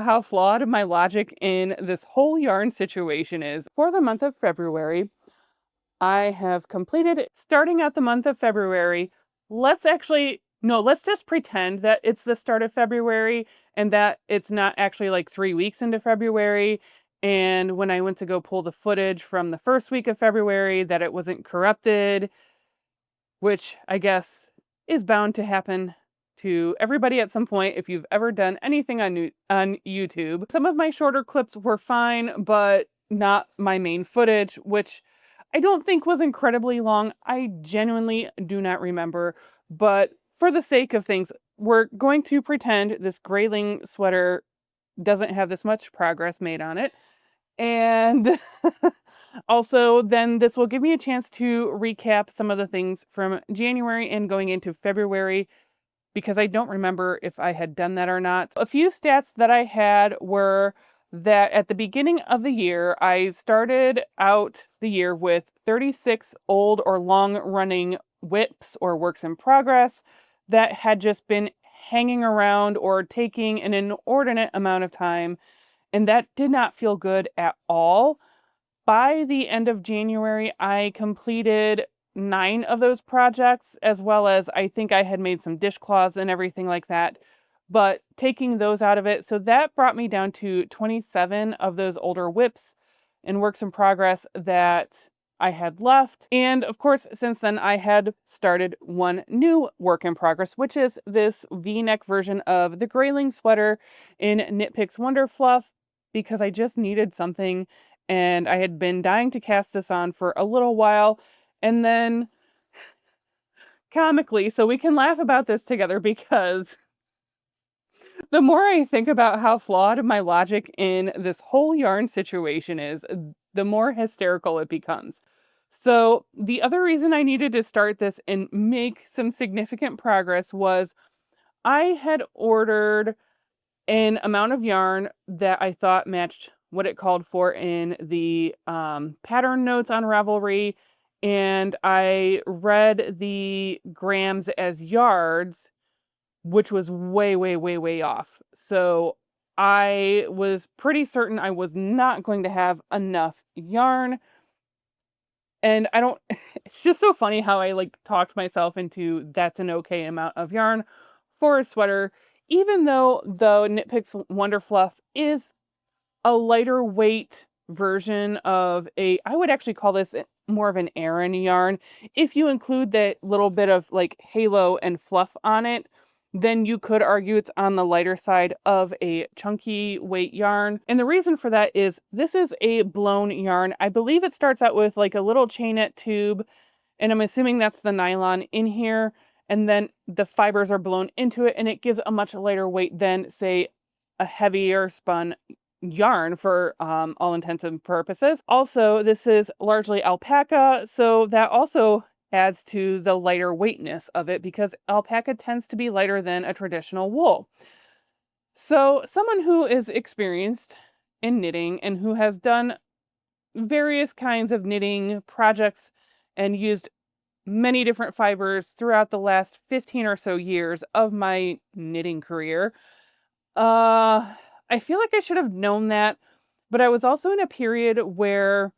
how flawed my logic in this whole yarn situation is. For the month of February, I have completed, starting out the month of February. Let's just pretend that it's the start of February and that it's not actually like 3 weeks into February. And when I went to go pull the footage from the first week of February, that it wasn't corrupted, which I guess is bound to happen to everybody at some point if you've ever done anything on YouTube. Some of my shorter clips were fine, but not my main footage, which I don't think was incredibly long. I genuinely do not remember, but for the sake of things, we're going to pretend this grayling sweater doesn't have this much progress made on it. And also, then this will give me a chance to recap some of the things from January and going into February, because I don't remember if I had done that or not. A few stats that I had were that at the beginning of the year, I started out the year with 36 old or long-running WIPs or works in progress that had just been hanging around or taking an inordinate amount of time, and that did not feel good at all. By the end of January, I completed 9 of those projects, as well as I think I had made some dishcloths and everything like that. But taking those out of it, so that brought me down to 27 of those older WIPs and works in progress that I had left. And of course, since then, I had started one new work in progress, which is this V-neck version of the grayling sweater in Knit Picks Wonder Fluff, because I just needed something and I had been dying to cast this on for a little while. And then comically, so we can laugh about this together, because the more I think about how flawed my logic in this whole yarn situation is, the more hysterical it becomes. So the other reason I needed to start this and make some significant progress was I had ordered an amount of yarn that I thought matched what it called for in the pattern notes on Ravelry, and I read the grams as yards, which was way, way, way, way off. So I was pretty certain I was not going to have enough yarn. And I don't, it's just so funny how I like talked myself into that's an okay amount of yarn for a sweater, even though the Knit Picks Wonder Fluff is a lighter weight version of I would actually call this more of an Aran yarn. If you include that little bit of like halo and fluff on it, then you could argue it's on the lighter side of a chunky weight yarn. And the reason for that is this is a blown yarn. I believe it starts out with like a little chainette tube, and I'm assuming that's the nylon in here. And then the fibers are blown into it, and it gives a much lighter weight than, say, a heavier spun yarn for all intents and purposes. Also, this is largely alpaca, so that also adds to the lighter weightness of it, because alpaca tends to be lighter than a traditional wool. So someone who is experienced in knitting and who has done various kinds of knitting projects and used many different fibers throughout the last 15 or so years of my knitting career, I feel like I should have known that, but I was also in a period where,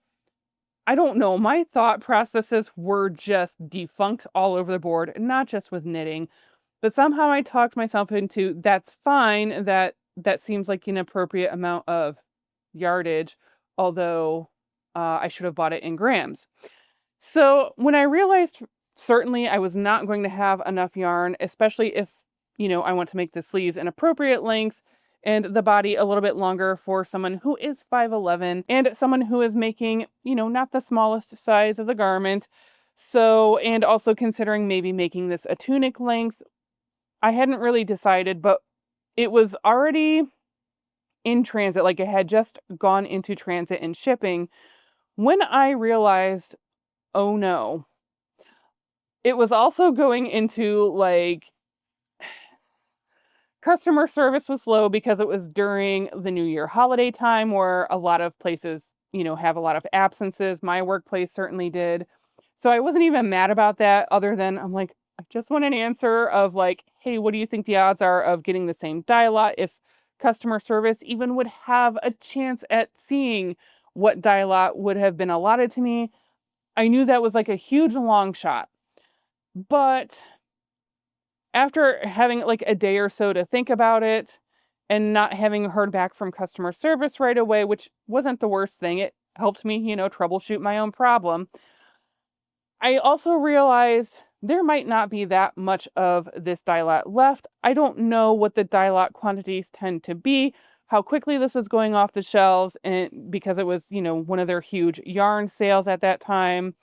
I don't know, my thought processes were just defunct all over the board, not just with knitting, but somehow I talked myself into that's fine, that seems like an appropriate amount of yardage, although I should have bought it in grams. So when I realized certainly I was not going to have enough yarn, especially if, I want to make the sleeves an appropriate length and the body a little bit longer for someone who is 5'11" and someone who is making, not the smallest size of the garment. So, and also considering maybe making this a tunic length, I hadn't really decided, but it was already in transit, like it had just gone into transit and shipping, when I realized, oh no, it was also going into like customer service was slow because it was during the New Year holiday time where a lot of places, have a lot of absences. My workplace certainly did. So I wasn't even mad about that, other than I'm like, I just want an answer of like, hey, what do you think the odds are of getting the same dye lot if customer service even would have a chance at seeing what dye lot would have been allotted to me. I knew that was like a huge long shot. But after having like a day or so to think about it and not having heard back from customer service right away, which wasn't the worst thing, it helped me, troubleshoot my own problem. I also realized there might not be that much of this dye lot left. I don't know what the dye lot quantities tend to be, how quickly this was going off the shelves, and because it was, one of their huge yarn sales at that time.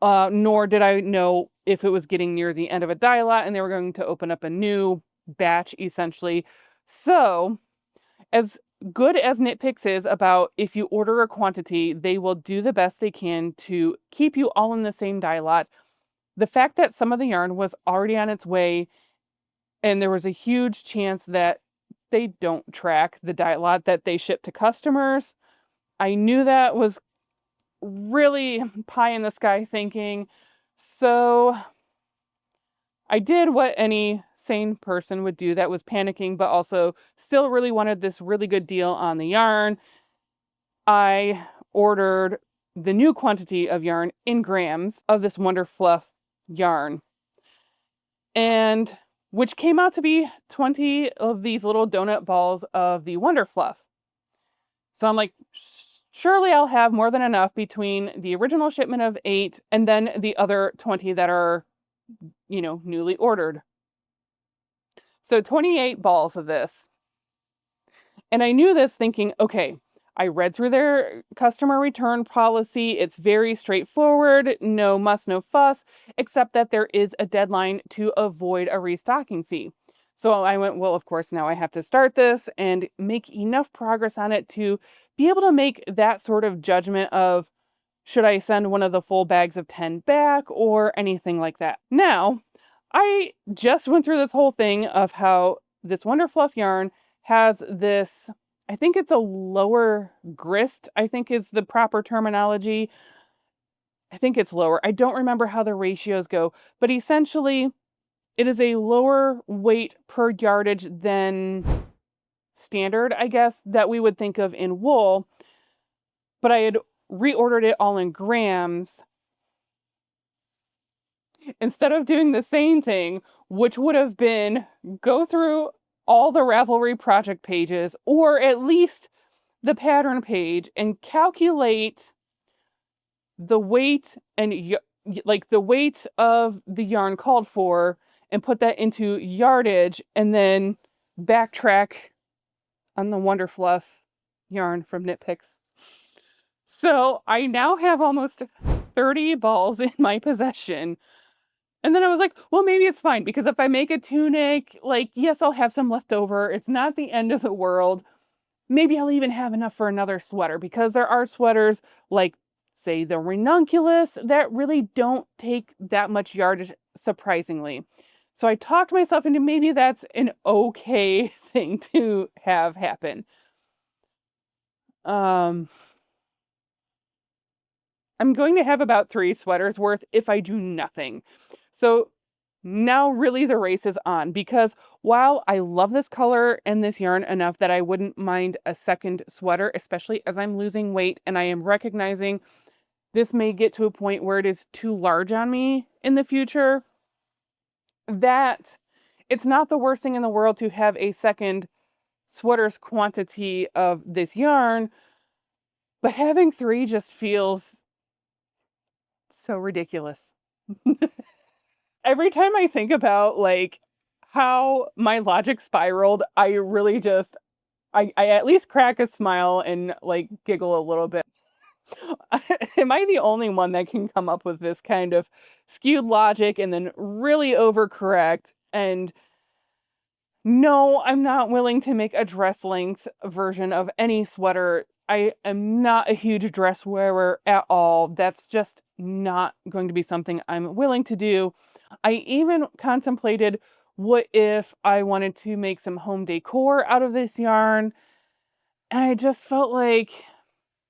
Nor did I know if it was getting near the end of a dye lot and they were going to open up a new batch, essentially. So, as good as Knitpicks is about if you order a quantity, they will do the best they can to keep you all in the same dye lot. The fact that some of the yarn was already on its way and there was a huge chance that they don't track the dye lot that they ship to customers, I knew that was really pie in the sky thinking. So I did what any sane person would do that was panicking, but also still really wanted this really good deal on the yarn. I ordered the new quantity of yarn in grams of this Wonder Fluff yarn, and which came out to be 20 of these little donut balls of the Wonder Fluff. So I'm like, surely I'll have more than enough between the original shipment of 8 and then the other 20 that are, newly ordered. So 28 balls of this. And I knew this thinking, okay, I read through their customer return policy. It's very straightforward, no muss, no fuss, except that there is a deadline to avoid a restocking fee. So I went, well, of course, now I have to start this and make enough progress on it to be able to make that sort of judgment of should I send one of the full bags of 10 back or anything like that. Now, I just went through this whole thing of how this Wonder Fluff yarn has this, I think it's a lower grist, I think is the proper terminology. I think it's lower. I don't remember how the ratios go, but essentially it is a lower weight per yardage than standard, I guess, that we would think of in wool. But I had reordered it all in grams instead of doing the same thing, which would have been go through all the Ravelry project pages, or at least the pattern page, and calculate the weight and like the weight of the yarn called for and put that into yardage and then backtrack on the Wonder Fluff yarn from Knitpicks. So I now have almost 30 balls in my possession. And then I was like, well, maybe it's fine because if I make a tunic, like, yes, I'll have some left over. It's not the end of the world. Maybe I'll even have enough for another sweater because there are sweaters like, say, the ranunculus that really don't take that much yardage, surprisingly. So I talked myself into maybe that's an okay thing to have happen. I'm going to have about 3 sweaters worth if I do nothing. So now really the race is on because while I love this color and this yarn enough that I wouldn't mind a second sweater, especially as I'm losing weight and I am recognizing this may get to a point where it is too large on me in the future, that it's not the worst thing in the world to have a second sweater's quantity of this yarn, but having 3 just feels so ridiculous. Every time I think about like how my logic spiraled, I really just I at least crack a smile and like giggle a little bit. Am I the only one that can come up with this kind of skewed logic and then really overcorrect? And no, I'm not willing to make a dress length version of any sweater. I am not a huge dress wearer at all. That's just not going to be something I'm willing to do. I even contemplated what if I wanted to make some home decor out of this yarn. And I just felt like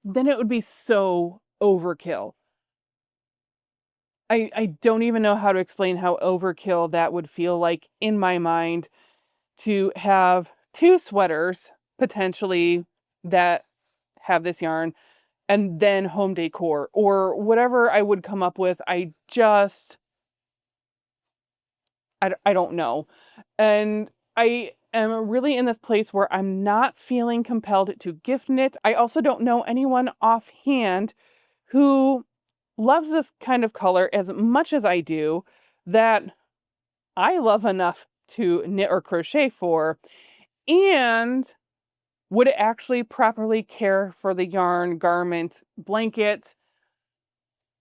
then it would be so overkill. I don't even know how to explain how overkill that would feel like in my mind to have 2 sweaters potentially that have this yarn, and then home decor or whatever I would come up with. I don't know. And I am really in this place where I'm not feeling compelled to gift knit. I also don't know anyone offhand who loves this kind of color as much as I do, that I love enough to knit or crochet for, and would actually properly care for the yarn, garment, blanket,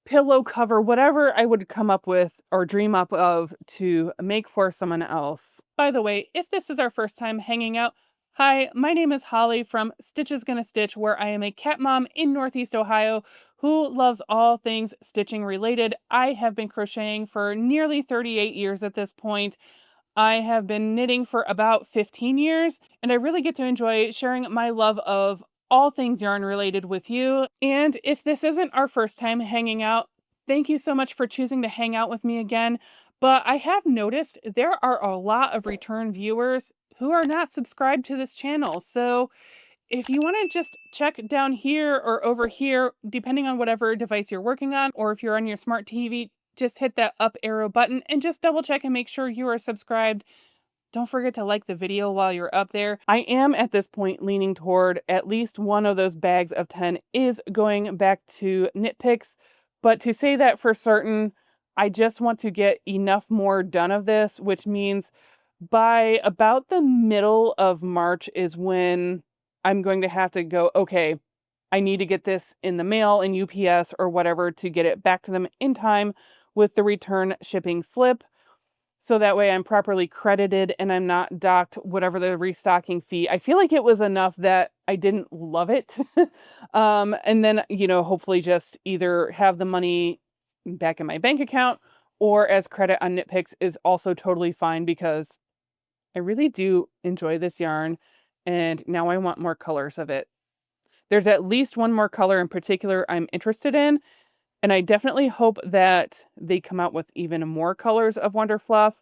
pillow cover, whatever I would come up with or dream up of to make for someone else. By the way, if this is our first time hanging out, hi, my name is Holly from Stitch is Gonna Stitch, where I am a cat mom in Northeast Ohio who loves all things stitching related. I have been crocheting for nearly 38 years at this point. I have been knitting for about 15 years, and I really get to enjoy sharing my love of all things yarn related with you. And if this isn't our first time hanging out, thank you so much for choosing to hang out with me again. But I have noticed there are a lot of return viewers who are not subscribed to this channel. So if you want to just check down here or over here, depending on whatever device you're working on, or if you're on your smart TV, just hit that up arrow button and just double check and make sure you are subscribed. Don't forget to like the video while you're up there. I am at this point leaning toward at least one of those bags of 10 is going back to Knit Picks, but to say that for certain, I just want to get enough more done of this, which means by about the middle of March is when I'm going to have to go, okay, I need to get this in the mail and UPS or whatever to get it back to them in time with the return shipping slip. So that way I'm properly credited and I'm not docked whatever the restocking fee. I feel like it was enough that I didn't love it. And then, hopefully just either have the money back in my bank account or as credit on Knitpicks is also totally fine because I really do enjoy this yarn and now I want more colors of it. There's at least one more color in particular I'm interested in, and I definitely hope that they come out with even more colors of Wonder Fluff.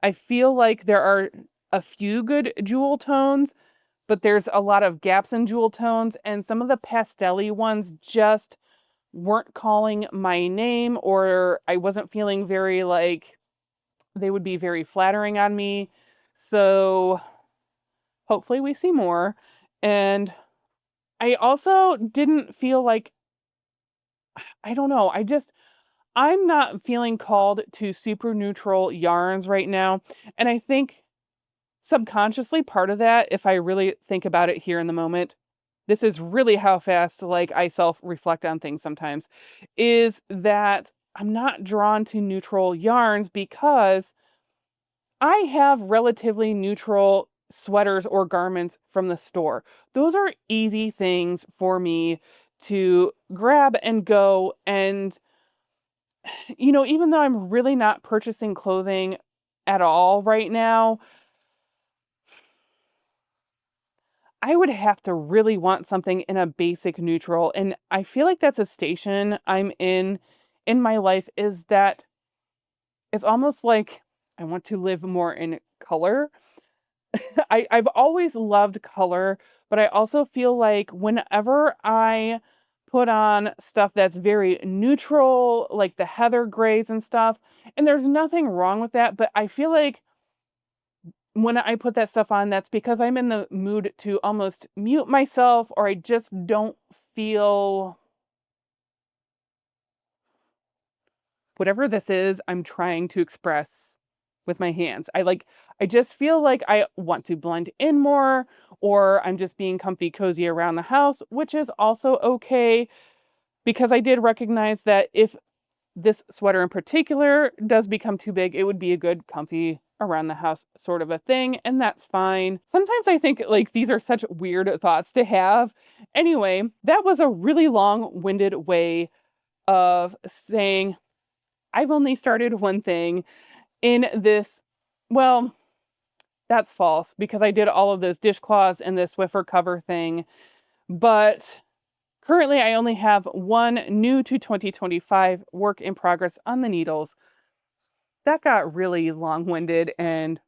I feel like there are a few good jewel tones, but there's a lot of gaps in jewel tones, and some of the pastel-y ones just weren't calling my name, or I wasn't feeling very like they would be very flattering on me. So hopefully we see more. And I also didn't feel like, I don't know, I'm not feeling called to super neutral yarns right now. And I think subconsciously part of that, if I really think about it here in the moment, this is really how fast like I self-reflect on things sometimes, is that I'm not drawn to neutral yarns because I have relatively neutral sweaters or garments from the store. Those are easy things for me to grab and go. And, even though I'm really not purchasing clothing at all right now, I would have to really want something in a basic neutral. And I feel like that's a station I'm in my life, is that it's almost like I want to live more in color. I've always loved color, but I also feel like whenever I put on stuff that's very neutral, like the heather grays and stuff, and there's nothing wrong with that, but I feel like when I put that stuff on, that's because I'm in the mood to almost mute myself, or I just don't feel whatever this is I'm trying to express with my hands. I just feel like I want to blend in more, or I'm just being comfy cozy around the house, which is also okay because I did recognize that if this sweater in particular does become too big, it would be a good comfy around the house sort of a thing, and that's fine. Sometimes I think like these are such weird thoughts to have. Anyway, that was a really long-winded way of saying I've only started one thing in this. Well, that's false because I did all of those dishcloths and this Swiffer cover thing, but currently I only have one new to 2025 work in progress on the needles. That got really long-winded and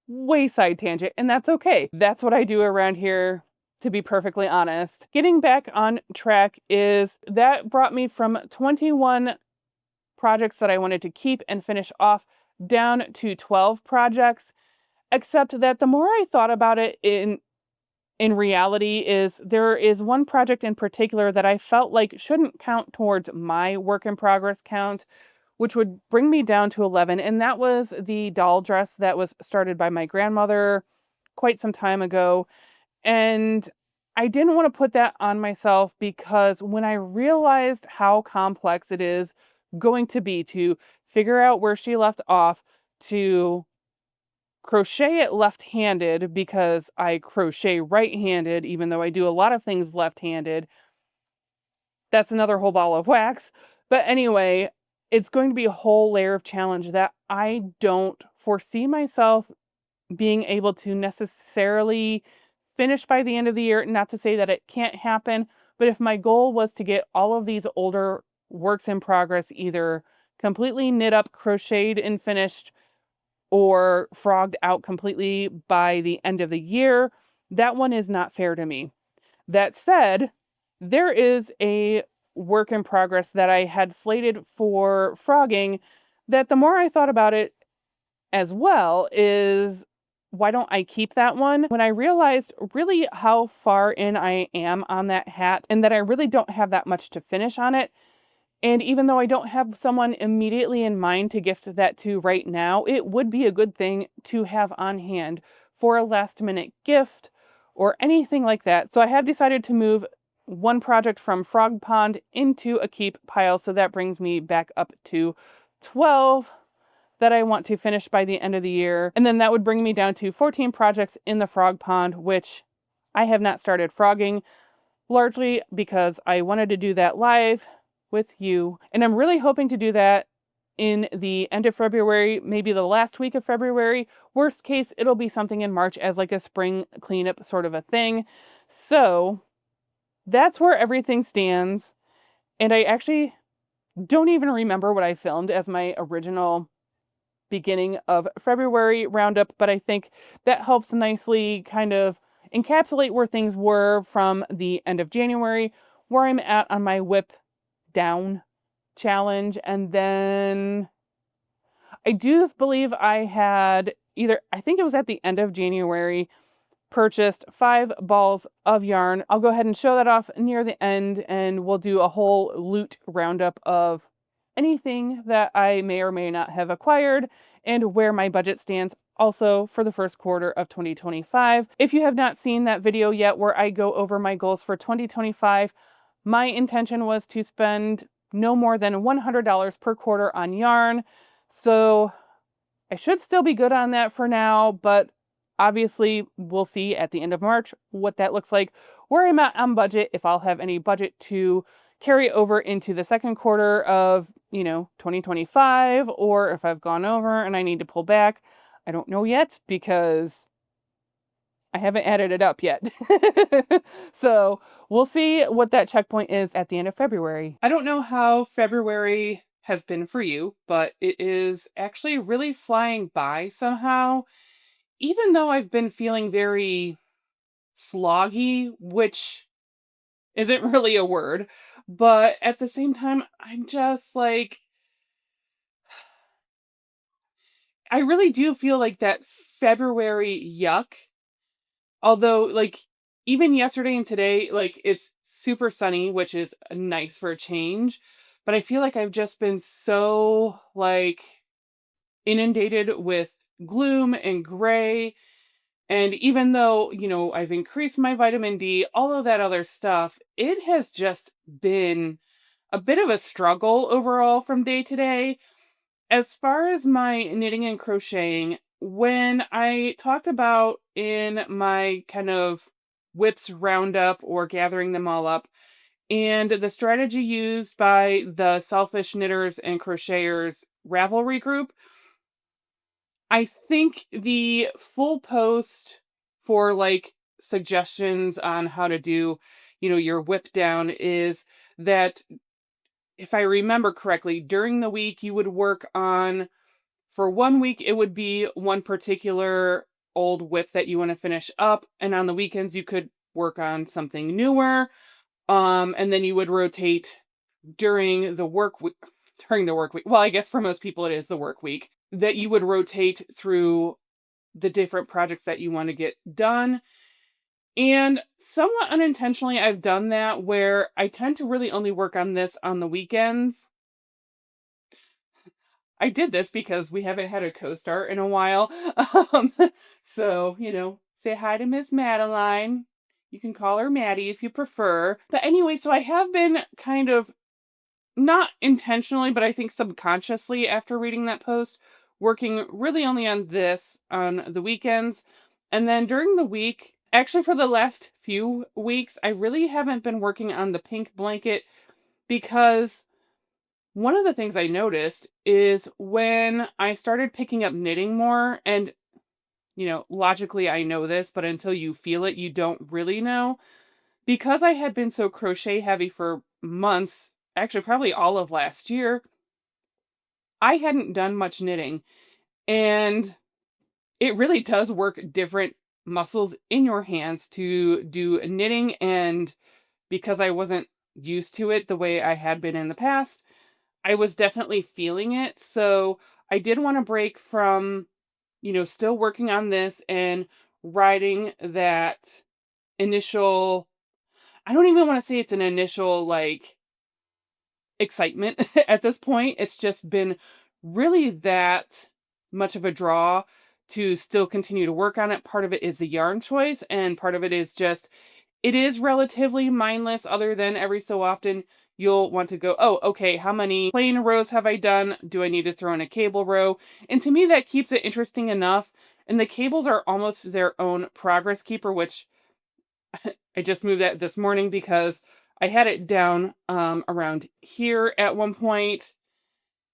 way side tangent, and that's okay. That's what I do around here, to be perfectly honest. Getting back on track is that brought me from 21 projects that I wanted to keep and finish off down to 12 projects, except that the more I thought about it in reality is there is one project in particular that I felt like shouldn't count towards my work in progress count, which would bring me down to 11. And that was the doll dress that was started by my grandmother quite some time ago. And I didn't want to put that on myself because when I realized how complex it is going to be to figure out where she left off, to crochet it left-handed because I crochet right-handed, even though I do a lot of things left-handed. That's another whole ball of wax. But anyway, it's going to be a whole layer of challenge that I don't foresee myself being able to necessarily finish by the end of the year. Not to say that it can't happen, but if my goal was to get all of these older works in progress either completely knit up, crocheted, and finished, or frogged out completely by the end of the year, that one is not fair to me. That said, there is a work in progress that I had slated for frogging that the more I thought about it as well is why don't I keep that one? When I realized really how far in I am on that hat and that I really don't have that much to finish on it, and even though I don't have someone immediately in mind to gift that to right now, it would be a good thing to have on hand for a last minute gift or anything like that. So I have decided to move one project from Frog Pond into a keep pile. So that brings me back up to 12 that I want to finish by the end of the year. And then that would bring me down to 14 projects in the Frog Pond, which I have not started frogging, largely because I wanted to do that live with you. And I'm really hoping to do that in the end of February, maybe the last week of February. Worst case, it'll be something in March as like a spring cleanup sort of a thing. So that's where everything stands. And I actually don't even remember what I filmed as my original beginning of February roundup, but I think that helps nicely kind of encapsulate where things were from the end of January, where I'm at on my whip down challenge. And then I do believe I had either, I think it was at the end of January, purchased 5 balls of yarn. I'll go ahead and show that off near the end, and we'll do a whole loot roundup of anything that I may or may not have acquired and where my budget stands also for the first quarter of 2025. If you have not seen that video yet where I go over my goals for 2025, my intention was to spend no more than $100 per quarter on yarn. So I should still be good on that for now, but obviously we'll see at the end of March what that looks like, where I'm at on budget, if I'll have any budget to carry over into the second quarter of, 2025, or if I've gone over and I need to pull back. I don't know yet because I haven't added it up yet. So we'll see what that checkpoint is at the end of February. I don't know how February has been for you, but it is actually really flying by somehow. Even though I've been feeling very sloggy, which isn't really a word, but at the same time, I'm just like, I really do feel like that February yuck. Although, like, even yesterday and today, like, it's super sunny, which is nice for a change. But I feel like I've just been so, like, inundated with gloom and gray. And even though, I've increased my vitamin D, all of that other stuff, it has just been a bit of a struggle overall from day to day. As far as my knitting and crocheting, when I talked about in my kind of whips roundup or gathering them all up, and the strategy used by the Selfish Knitters and Crocheters Ravelry group, I think the full post for like suggestions on how to do, your whip down is that if I remember correctly, during the week you would work on, for one week it would be one particular old whip that you want to finish up. And on the weekends, you could work on something newer. And then you would rotate during the work week. During the work week. Well, I guess for most people, it is the work week that you would rotate through the different projects that you want to get done. And somewhat unintentionally, I've done that where I tend to really only work on this on the weekends. I did this because we haven't had a co-star in a while. Um, so, say hi to Miss Madeline. You can call her Maddie if you prefer. But anyway, so I have been kind of not intentionally, but I think subconsciously after reading that post, working really only on this on the weekends. And then during the week, actually for the last few weeks, I really haven't been working on the pink blanket because one of the things I noticed is when I started picking up knitting more, and logically I know this, but until you feel it, you don't really know. Because I had been so crochet heavy for months, actually probably all of last year, I hadn't done much knitting. And it really does work different muscles in your hands to do knitting. And because I wasn't used to it the way I had been in the past, I was definitely feeling it. So I did want to break from, still working on this and writing that initial, I don't even want to say it's an initial like excitement at this point. It's just been really that much of a draw to still continue to work on it. Part of it is the yarn choice, and part of it is just it is relatively mindless, other than every so often you'll want to go, oh, okay, how many plain rows have I done? Do I need to throw in a cable row? And to me, that keeps it interesting enough. And the cables are almost their own progress keeper, which I just moved that this morning because I had it down around here at one point,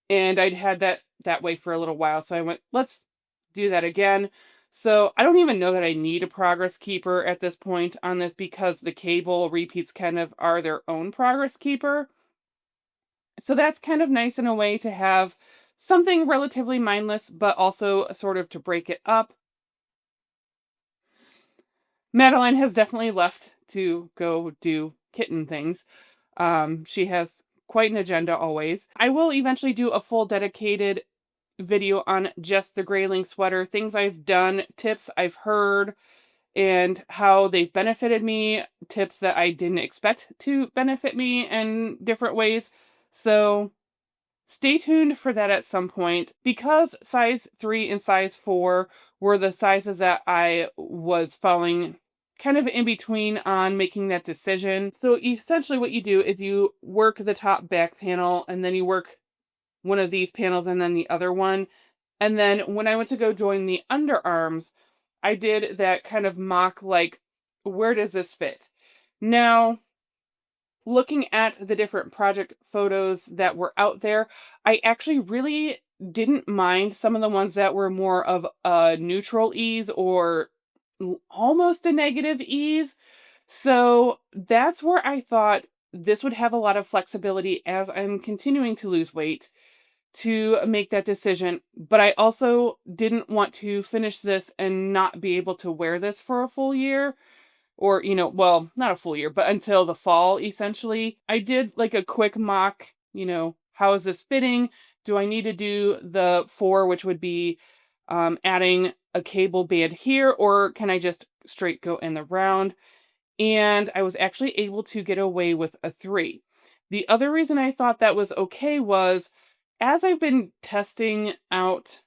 and I'd had that way for a little while. So I went, let's do that again. So I don't even know that I need a progress keeper at this point on this because the cable repeats kind of are their own progress keeper. So that's kind of nice in a way to have something relatively mindless, but also sort of to break it up. Madeline has definitely left to go do kitten things. She has quite an agenda always. I will eventually do a full dedicated video on just the grayling sweater, things I've done, tips I've heard, and how they've benefited me, tips that I didn't expect to benefit me in different ways. So stay tuned for that at some point. Because size 3 and size 4 were the sizes that I was falling kind of in between on making that decision. So essentially what you do is you work the top back panel, and then you work one of these panels and then the other one. And then when I went to go join the underarms, I did that kind of mock, like, where does this fit? Now, looking at the different project photos that were out there, I actually really didn't mind some of the ones that were more of a neutral ease or almost a negative ease. So that's where I thought this would have a lot of flexibility as I'm continuing to lose weight to make that decision. But I also didn't want to finish this and not be able to wear this for a full year, or, well, not a full year, but until the fall, essentially. I did like a quick mock, how is this fitting? Do I need to do the 4, which would be adding a cable band here, or can I just straight go in the round? And I was actually able to get away with a 3. The other reason I thought that was okay was as I've been testing out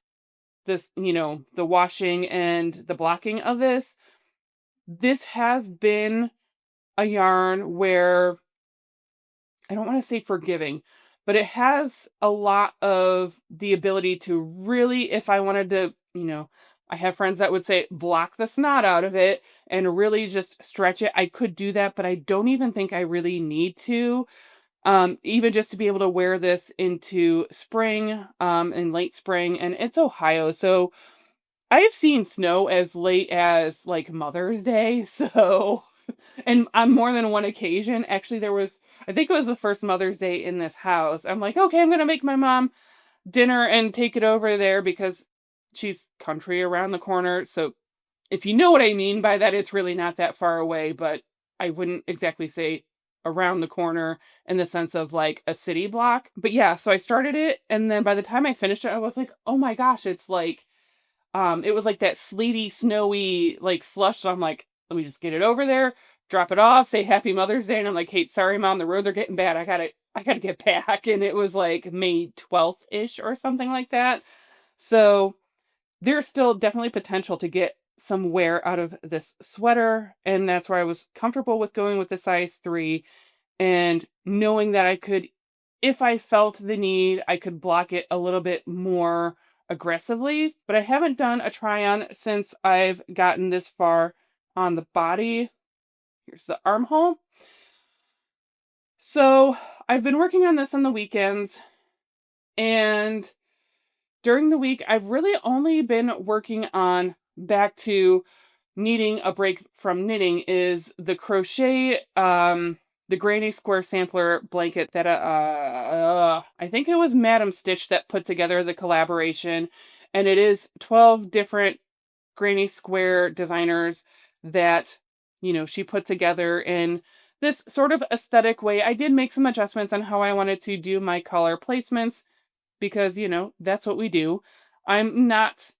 this, the washing and the blocking of this has been a yarn where I don't want to say forgiving, but it has a lot of the ability to really, if I wanted to, I have friends that would say block the snot out of it and really just stretch it. I could do that, but I don't even think I really need to. Even just to be able to wear this into spring, and late spring, and it's Ohio, so I have seen snow as late as like Mother's Day, so and on more than one occasion. Actually, I think it was the first Mother's Day in this house. I'm like, okay, I'm gonna make my mom dinner and take it over there because she's country around the corner. So If you know what I mean by that, it's really not that far away, but I wouldn't exactly say around the corner in the sense of like a city block. But yeah, so I started it, and then by the time I finished it, I was like, "Oh my gosh, it's like it was like that sleety, snowy, like slush." So I'm like, "Let me just get it over there, drop it off, say Happy Mother's Day." And I'm like, "Hey, sorry, Mom, the roads are getting bad. I gotta get back." And it was like May 12th ish or something like that. So there's still definitely potential to get some wear out of this sweater. And that's where I was comfortable with going with the size 3 and knowing that I could, if I felt the need, I could block it a little bit more aggressively. But I haven't done a try on since I've gotten this far on the body. Here's the armhole. So I've been working on this on the weekends, and during the week, I've really only been working on back to needing a break from knitting is the crochet, the Granny Square sampler blanket that I think it was Madam Stitch that put together the collaboration, and it is 12 different Granny Square designers that she put together in this sort of aesthetic way. I did make some adjustments on how I wanted to do my color placements because that's what we do. I'm not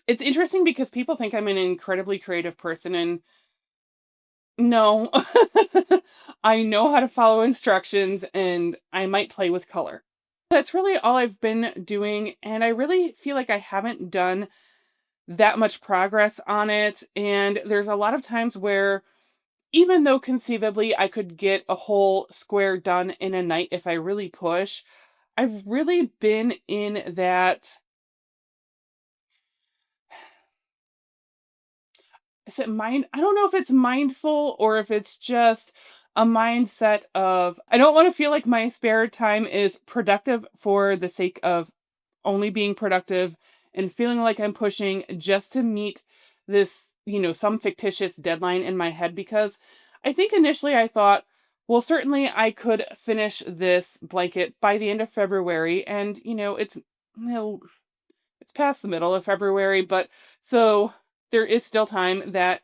It's interesting because people think I'm an incredibly creative person, and no. I know how to follow instructions, and I might play with color. That's really all I've been doing, and I really feel like I haven't done that much progress on it. And there's a lot of times where, even though conceivably I could get a whole square done in a night if I really push, I've really been in that. Is it mind I don't know if it's mindful or if it's just a mindset of I don't wanna feel like my spare time is productive for the sake of only being productive and feeling like I'm pushing just to meet this, some fictitious deadline in my head, because I think initially I thought, well, certainly I could finish this blanket by the end of February, and, well, it's past the middle of February, but so there is still time that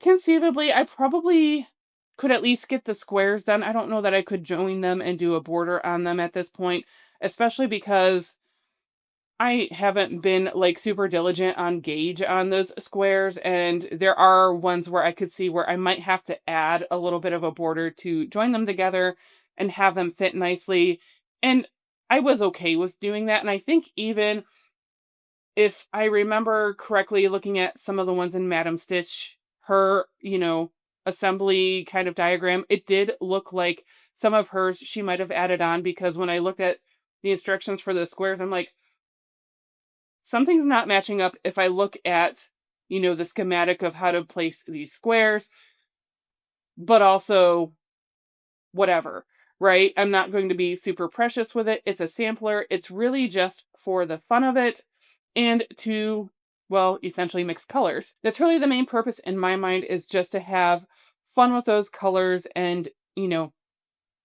conceivably I probably could at least get the squares done. I don't know that I could join them and do a border on them at this point, especially because I haven't been like super diligent on gauge on those squares. And there are ones where I could see where I might have to add a little bit of a border to join them together and have them fit nicely. And I was okay with doing that. And I think even if I remember correctly, looking at some of the ones in Madam Stitch, her, assembly kind of diagram, it did look like some of hers she might have added on, because when I looked at the instructions for the squares, I'm like, something's not matching up if I look at, the schematic of how to place these squares, but also whatever, right? I'm not going to be super precious with it. It's a sampler. It's really just for the fun of it and to, well, essentially mix colors. That's really the main purpose in my mind, is just to have fun with those colors and,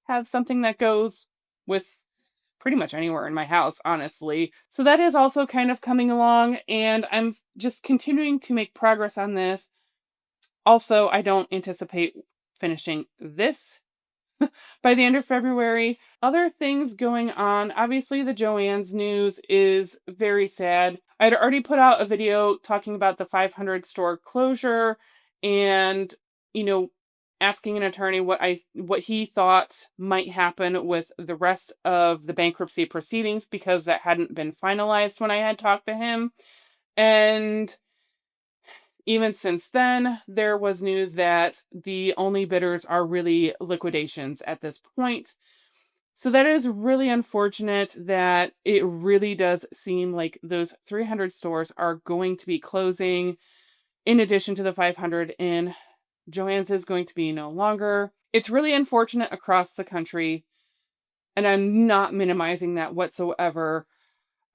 have something that goes with pretty much anywhere in my house, honestly. So that is also kind of coming along, and just continuing to make progress on this. Also, I don't anticipate finishing this by the end of February. Other things going on. Obviously, the Joann's news is very sad. I'd already put out a video talking about the 500 store closure and, you know, asking an attorney what he thought might happen with the rest of the bankruptcy proceedings, because that hadn't been finalized when I had talked to him. And even since then, there was news that the only bidders are really liquidations at this point. So that is really unfortunate that it really does seem like those 300 stores are going to be closing, in addition to the 500 in Joann's is going to be no longer. It's really unfortunate across the country, and I'm not minimizing that whatsoever.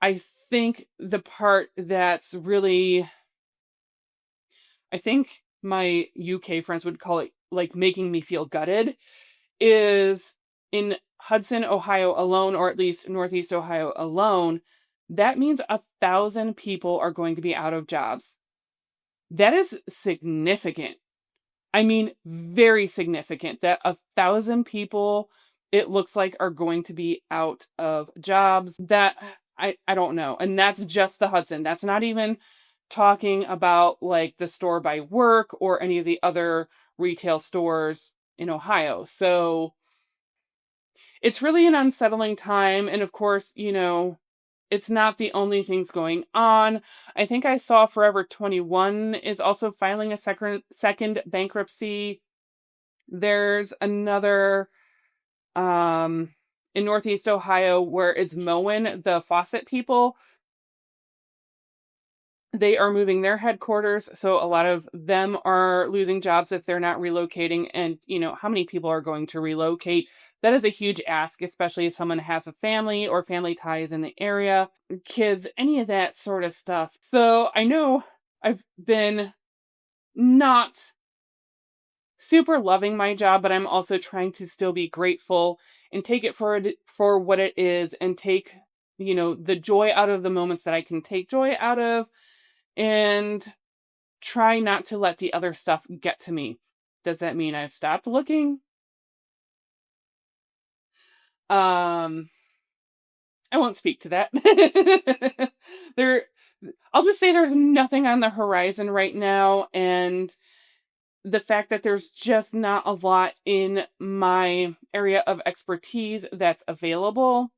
I think the part that's really, I think my UK friends would call it like making me feel gutted, is in Hudson, Ohio alone, or at least Northeast Ohio alone, that means 1,000 people are going to be out of jobs. That is significant. I mean, very significant that 1,000 people, it looks like, are going to be out of jobs. That I don't know. And that's just the Hudson. That's not even talking about like the store by work or any of the other retail stores in Ohio. So it's really an unsettling time. And of course, it's not the only things going on. I think I saw Forever 21 is also filing a second bankruptcy. There's another in Northeast Ohio where it's Moen, the faucet people. They are moving their headquarters, so a lot of them are losing jobs if they're not relocating. And, how many people are going to relocate? That is a huge ask, especially if someone has a family or family ties in the area, kids, any of that sort of stuff. So I know I've been not super loving my job, but I'm also trying to still be grateful and take it for what it is and take, the joy out of the moments that I can take joy out of and try not to let the other stuff get to me. Does that mean I've stopped looking? Um, I won't speak to that. there I'll just say there's nothing on the horizon right now, and the fact that there's just not a lot in my area of expertise that's available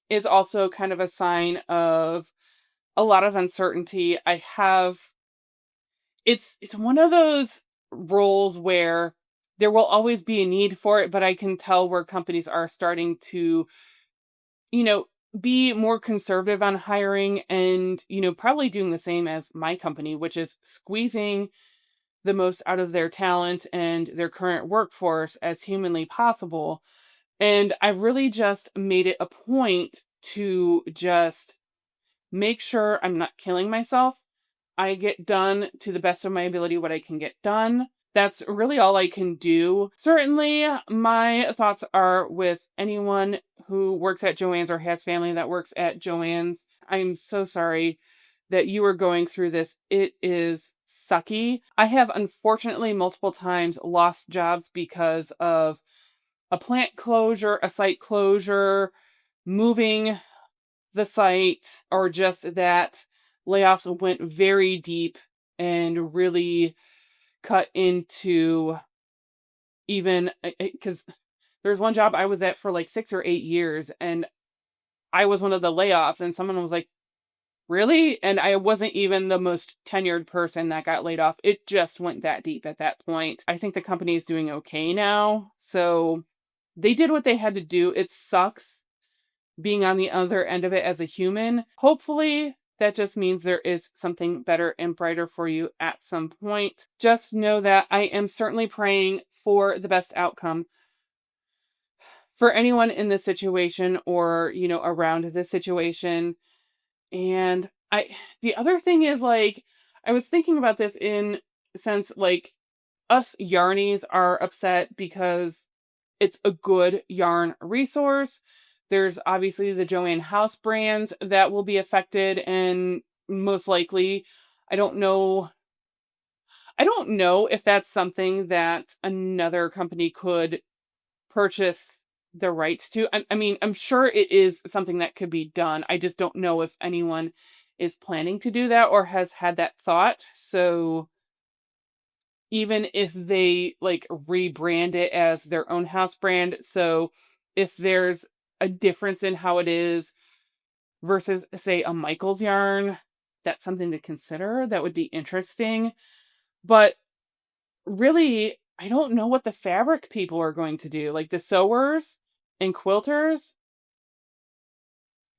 is also kind of a sign of a lot of uncertainty. It's one of those roles where there will always be a need for it, but I can tell where companies are starting to, you know, be more conservative on hiring and, probably doing the same as my company, which is squeezing the most out of their talent and their current workforce as humanly possible. And I've really just made it a point to just make sure I'm not killing myself. I get done to the best of my ability what I can get done. That's really all I can do. Certainly, my thoughts are with anyone who works at Joann's or has family that works at Joann's. I'm so sorry that you are going through this. It is sucky. I have unfortunately multiple times lost jobs because of a plant closure, a site closure, moving the site, or just that layoffs went very deep and really cut into even because there's one job I was at for like 6 or 8 years, and I was one of the layoffs, and someone was like, really? And I wasn't even the most tenured person that got laid off. It just went that deep at that point. I think the company is doing okay now. So they did what they had to do. It sucks being on the other end of it as a human. Hopefully, that just means there is something better and brighter for you at some point. Just know that I am certainly praying for the best outcome for anyone in this situation or, around this situation. And the other thing is like, I was thinking about this in sense like us yarnies are upset because it's a good yarn resource. There's obviously the Joann House brands that will be affected, and most likely, I don't know. I don't know if that's something that another company could purchase the rights to. I mean, I'm sure it is something that could be done. I just don't know if anyone is planning to do that or has had that thought. So even if they like rebrand it as their own house brand. So if there's a difference in how it is versus, say, a Michael's yarn, that's something to consider. That would be interesting. But really, I don't know what the fabric people are going to do. Like the sewers and quilters,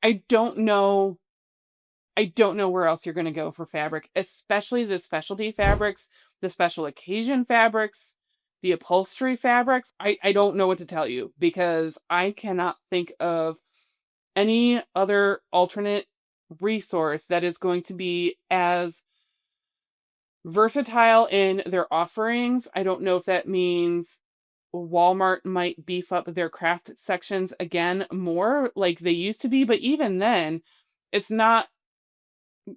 I don't know. I don't know where else you're going to go for fabric, especially the specialty fabrics, the special occasion fabrics, the upholstery fabrics. I don't know what to tell you because I cannot think of any other alternate resource that is going to be as versatile in their offerings. I don't know if that means Walmart might beef up their craft sections again more like they used to be, but even then, it's not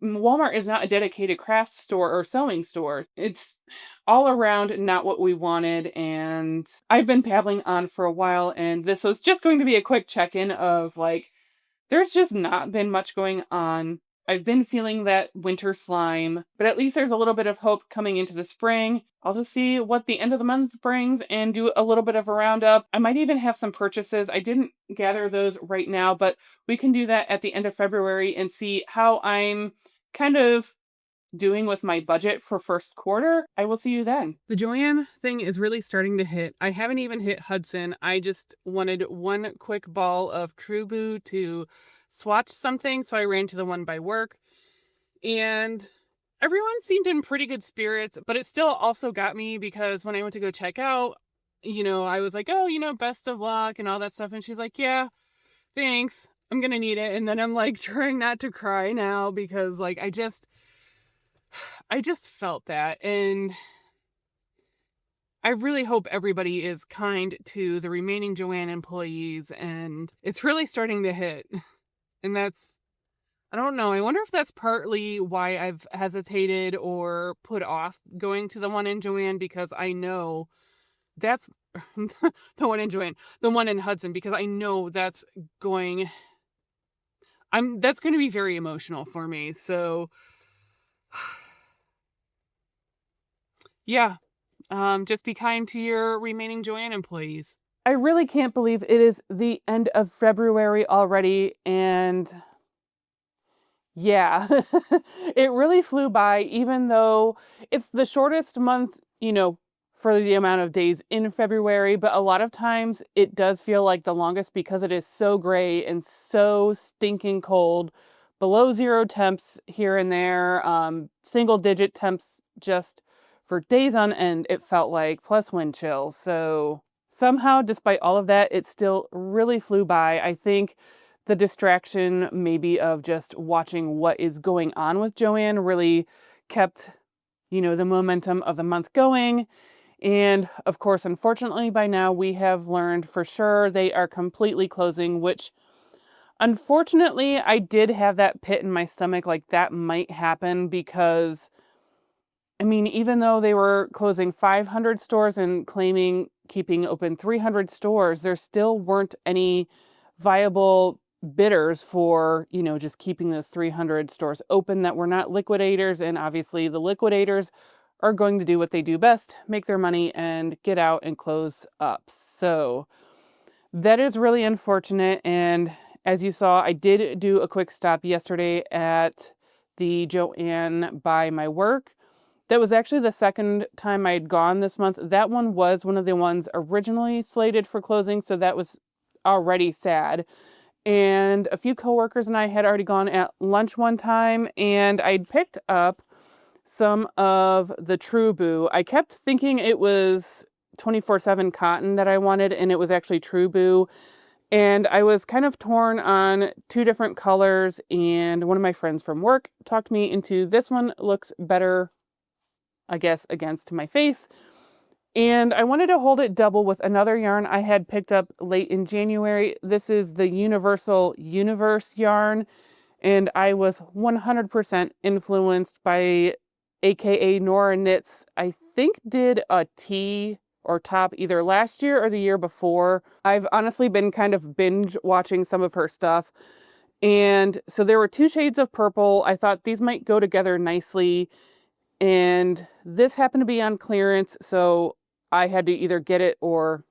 Walmart is not a dedicated craft store or sewing store. It's all around not what we wanted. And I've been babbling on for a while, and this was just going to be a quick check-in of like, there's just not been much going on. I've been feeling that winter slime, but at least there's a little bit of hope coming into the spring. I'll just see what the end of the month brings and do a little bit of a roundup. I might even have some purchases. I didn't gather those right now, but we can do that at the end of February and see how I'm kind of doing with my budget for first quarter. I will see you then. The Joanne thing is really starting to hit. I haven't even hit Hudson. I just wanted one quick ball of True Boo to swatch something, so I ran to the one by work. And everyone seemed in pretty good spirits, but it still also got me because when I went to go check out, I was like, oh, best of luck and all that stuff. And she's like, yeah, thanks. I'm going to need it. And then I'm like trying not to cry now because like I just felt that, and I really hope everybody is kind to the remaining Joanne employees, and it's really starting to hit. And I don't know, I wonder if that's partly why I've hesitated or put off going to the one in Joanne, because I know that's the one in Joanne, the one in Hudson, because I know that's going to be very emotional for me. So yeah, just be kind to your remaining Joanne employees. I really can't believe it is the end of February already, and yeah, it really flew by, even though it's the shortest month, for the amount of days in February, but a lot of times it does feel like the longest because it is so gray and so stinking cold. Below zero temps here and there, single digit temps just for days on end, it felt like, plus wind chill. So somehow, despite all of that, it still really flew by. I think the distraction maybe of just watching what is going on with Joanne really kept, the momentum of the month going. And of course, unfortunately, by now we have learned for sure they are completely closing, which unfortunately I did have that pit in my stomach, like that might happen because, I mean, even though they were closing 500 stores and claiming keeping open 300 stores, there still weren't any viable bidders for, just keeping those 300 stores open that were not liquidators. And obviously the liquidators are going to do what they do best, make their money and get out and close up. So that is really unfortunate. And as you saw, I did do a quick stop yesterday at the Joanne by my work. That was actually the second time I'd gone this month. That one was one of the ones originally slated for closing, so that was already sad. And a few coworkers and I had already gone at lunch one time, and I'd picked up some of the True Boo. I kept thinking it was 24/7 cotton that I wanted, and it was actually True Boo. And I was kind of torn on two different colors, and one of my friends from work talked me into this one looks better, I guess, against my face. And I wanted to hold it double with another yarn I had picked up late in January. This is the Universal Universe yarn, and I was 100% influenced by AKA Nora Knits. I think did a tee or top either last year or the year before. I've honestly been kind of binge watching some of her stuff. And so there were two shades of purple. I thought these might go together nicely. And this happened to be on clearance, so I had to either get it or,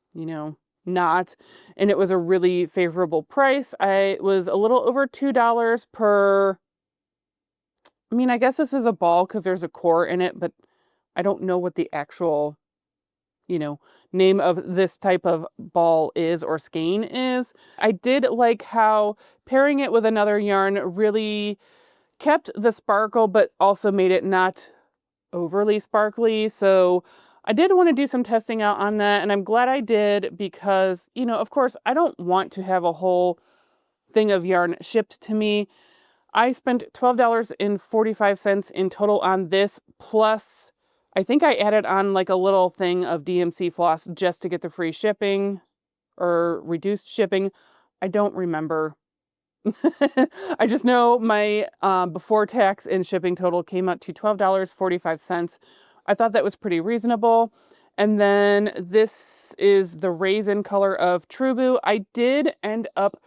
not. And it was a really favorable price. It was a little over $2 per, I mean, I guess this is a ball because there's a core in it, but I don't know what the actual, name of this type of ball is or skein is. I did like how pairing it with another yarn really kept the sparkle, but also made it not overly sparkly. So I did want to do some testing out on that, and I'm glad I did because, of course, I don't want to have a whole thing of yarn shipped to me. I spent $12.45 in total on this, plus I think I added on like a little thing of DMC floss just to get the free shipping or reduced shipping. I don't remember. I just know my before tax and shipping total came out to $12.45. I thought that was pretty reasonable. And then this is the raisin color of Trubu. I did end up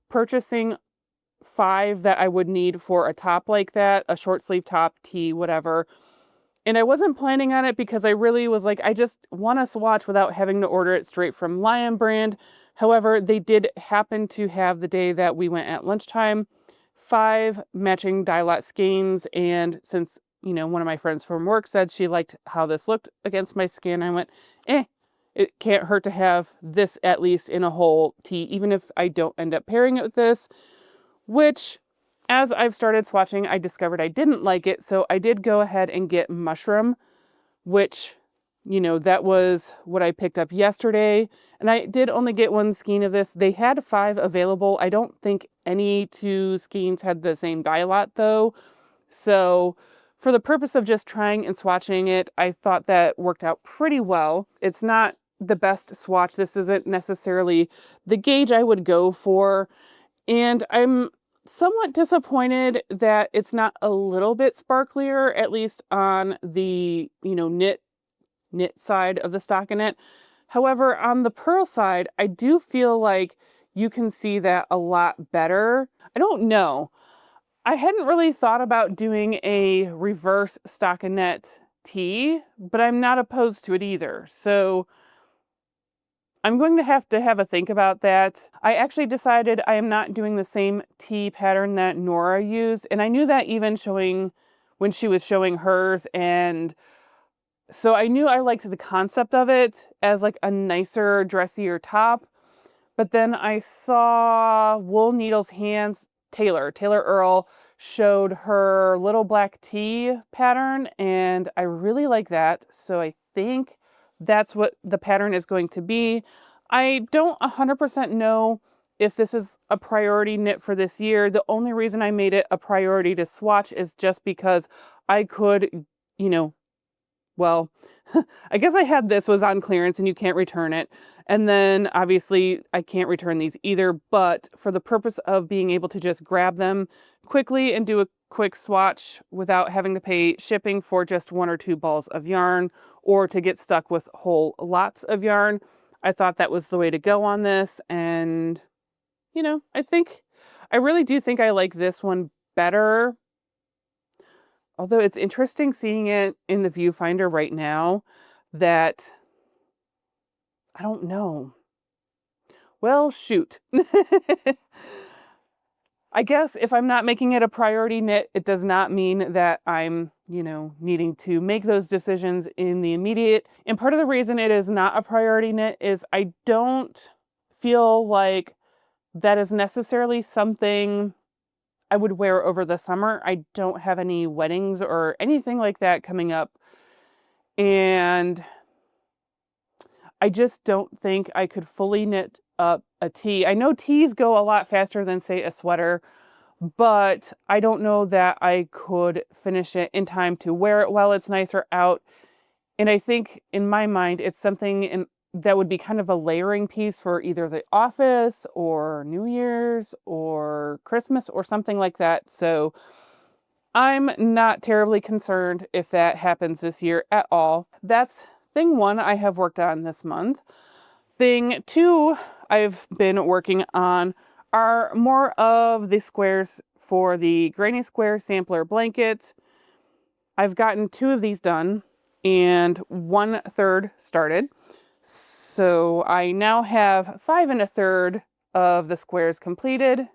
purchasing 5 that I would need for a top like that, a short sleeve top, tee, whatever. And I wasn't planning on it because I really was like, I just want to swatch without having to order it straight from Lion Brand. However, they did happen to have the day that we went at lunchtime, 5 matching dye lot skeins. And since, one of my friends from work said she liked how this looked against my skin, I went, it can't hurt to have this at least in a whole tee, even if I don't end up pairing it with this, which as I've started swatching, I discovered I didn't like it. So I did go ahead and get Mushroom, which, that was what I picked up yesterday. And I did only get 1 skein of this. They had 5 available. I don't think any 2 skeins had the same dye lot though. So for the purpose of just trying and swatching it, I thought that worked out pretty well. It's not the best swatch. This isn't necessarily the gauge I would go for. And I'm somewhat disappointed that it's not a little bit sparklier, at least on the, knit side of the stockinette. However, on the purl side, I do feel like you can see that a lot better. I don't know. I hadn't really thought about doing a reverse stockinette tee, but I'm not opposed to it either. So I'm going to have a think about that. I actually decided I am not doing the same tee pattern that Nora used. And I knew that even when she was showing hers. And so I knew I liked the concept of it as like a nicer, dressier top. But then I saw Wool Needles Hands, Taylor Earl showed her little black tee pattern. And I really like that. So I think that's what the pattern is going to be. I don't 100% know if this is a priority knit for this year. The only reason I made it a priority to swatch is just because I could, well, I guess I had this was on clearance and you can't return it. And then obviously I can't return these either, but for the purpose of being able to just grab them quickly and do a quick swatch without having to pay shipping for just 1 or 2 balls of yarn or to get stuck with whole lots of yarn, I thought that was the way to go on this. And, I really do think I like this one better. Although it's interesting seeing it in the viewfinder right now that I don't know. Well, shoot. I guess if I'm not making it a priority knit, it does not mean that I'm, needing to make those decisions in the immediate. And part of the reason it is not a priority knit is I don't feel like that is necessarily something I would wear over the summer. I don't have any weddings or anything like that coming up. And I just don't think I could fully knit up a tee. I know tees go a lot faster than, say, a sweater, but I don't know that I could finish it in time to wear it while it's nicer out. And I think in my mind, it's something that would be kind of a layering piece for either the office or New Year's or Christmas or something like that. So I'm not terribly concerned if that happens this year at all. That's thing 1 I have worked on this month. Thing 2 I've been working on are more of the squares for the Granny Square sampler blankets. I've gotten 2 of these done and 1/3 started. So I now have 5 1/3 of the squares completed.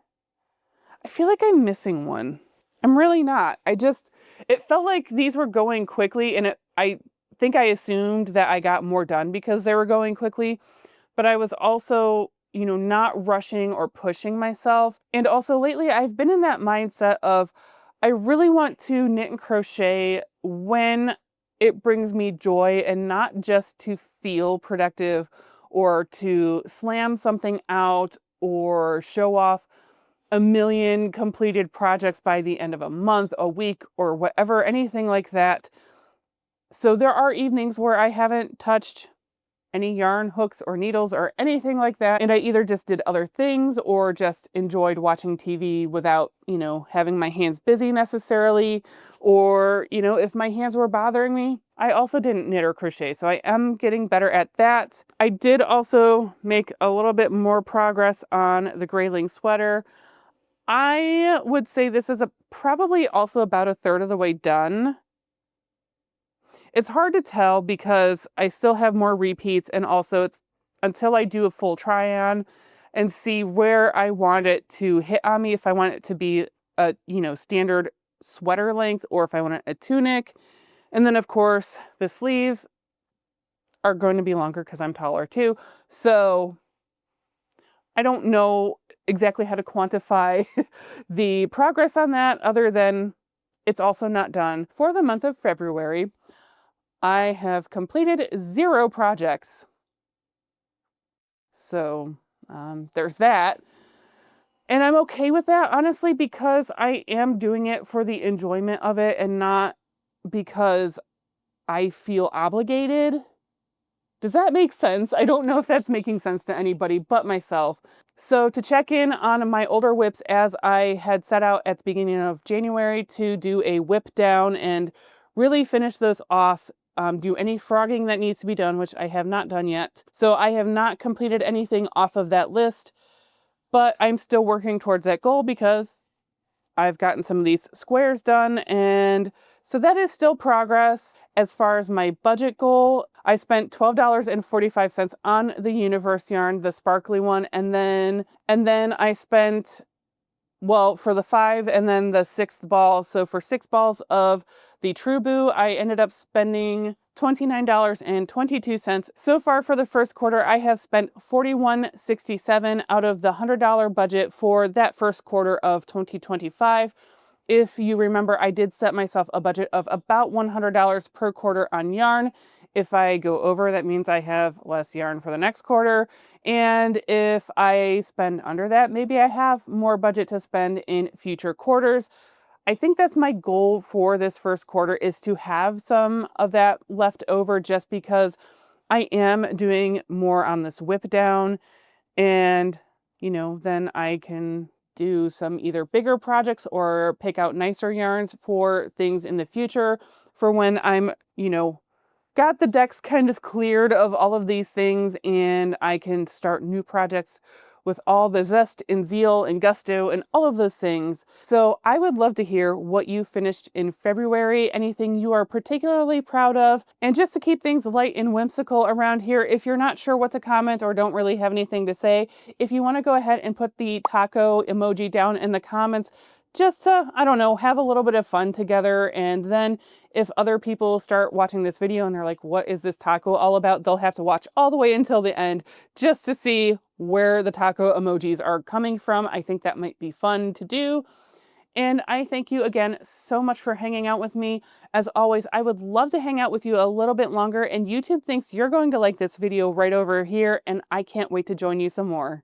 I feel like I'm missing one. I'm really not. It felt like these were going quickly and I think I assumed that I got more done because they were going quickly, but I was also, not rushing or pushing myself. And also lately I've been in that mindset of I really want to knit and crochet when it brings me joy and not just to feel productive or to slam something out or show off a million completed projects by the end of a month, a week, or whatever, anything like that. So there are evenings where I haven't touched any yarn, hooks, or needles or anything like that. And I either just did other things or just enjoyed watching TV without, having my hands busy necessarily. Or, if my hands were bothering me, I also didn't knit or crochet. So I am getting better at that. I did also make a little bit more progress on the grayling sweater. I would say this is probably also about a third of the way done. It's hard to tell because I still have more repeats, and also it's until I do a full try on and see where I want it to hit on me, if I want it to be a, standard sweater length or if I want it a tunic. And then of course the sleeves are going to be longer because I'm taller too. So I don't know exactly how to quantify the progress on that other than it's also not done. For the month of February, I have completed 0 projects. So there's that. And I'm okay with that, honestly, because I am doing it for the enjoyment of it and not because I feel obligated. Does that make sense? I don't know if that's making sense to anybody but myself. So to check in on my older whips, as I had set out at the beginning of January to do a whip down and really finish those off, do any frogging that needs to be done, which I have not done yet. So I have not completed anything off of that list, but I'm still working towards that goal because I've gotten some of these squares done, and so that is still progress. As far as my budget goal, I spent $12.45 on the Universe yarn, the sparkly one, and then I spent, well, for the 5 and then the 6th ball. So for 6 balls of the True Boo, I ended up spending $29.22. So far for the first quarter, I have spent $41.67 out of the $100 budget for that first quarter of 2025. If you remember, I did set myself a budget of about $100 per quarter on yarn. If I go over, that means I have less yarn for the next quarter. And if I spend under that, maybe I have more budget to spend in future quarters. I think that's my goal for this first quarter, is to have some of that left over, just because I am doing more on this whip down, and then I can do some either bigger projects or pick out nicer yarns for things in the future for when I'm, got the decks kind of cleared of all of these things and I can start new projects with all the zest and zeal and gusto and all of those things. So I would love to hear what you finished in February, anything you are particularly proud of. And just to keep things light and whimsical around here, if you're not sure what to comment or don't really have anything to say, if you want to go ahead and put the taco emoji down in the comments, just to, I don't know, have a little bit of fun together. And then if other people start watching this video and they're like, what is this taco all about? They'll have to watch all the way until the end just to see where the taco emojis are coming from. I think that might be fun to do. And I thank you again so much for hanging out with me. As always, I would love to hang out with you a little bit longer, and YouTube thinks you're going to like this video right over here, and I can't wait to join you some more.